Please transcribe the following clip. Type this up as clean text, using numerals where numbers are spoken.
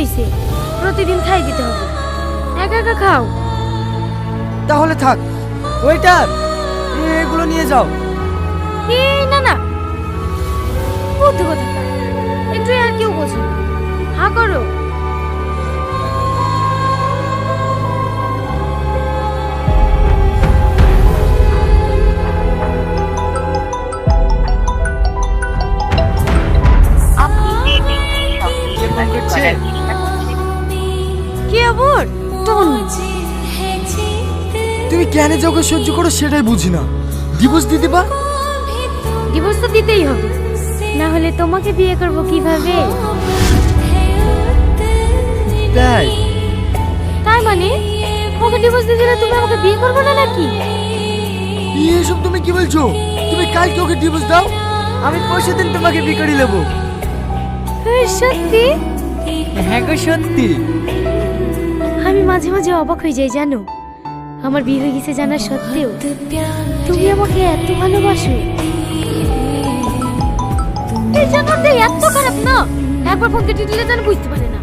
হয়েছে, প্রতিদিন খাই দিতে হবে। একা একা খাও। তাহলে থাক। ওয়েটার, এগুলো নিয়ে যাও। এই না না, বুদ্ধি কথা, একটু আর কেউ বোঝে না। হা করো। কি আবার তখন তুমি কেন যে ওকে সহ্য করো সেটাই বুঝি না। ডিভোর্স দিয়ে দিবা? ডিভোর্স তো দিতেই হবে, না হলে তোমাকে বিয়ে করব কিভাবে? তাই? তাই মানে ওকে ডিভোর্স দিয়ে দিলে তুমি আমাকে বিয়ে করবে না নাকি? এসব তুমি কি বলছো? তুমি কালকে ওকে ডিভোর্স দাও, আমি পয়সা দিন তোমাকে বিয়ে করে নেবো। সত্যি? হ্যাঁ গো সত্যি। আমি মাঝে মাঝে অবাক হয়ে যাই জানো, আমার বিয়ে হয়ে গেছে জানার সত্ত্বেও তুমি আমাকে এত ভালোবাসো। এই জানোয়ারটা এত খারাপ না, একবার ফোন কেটে দিলে যেন বুঝতে পারে না।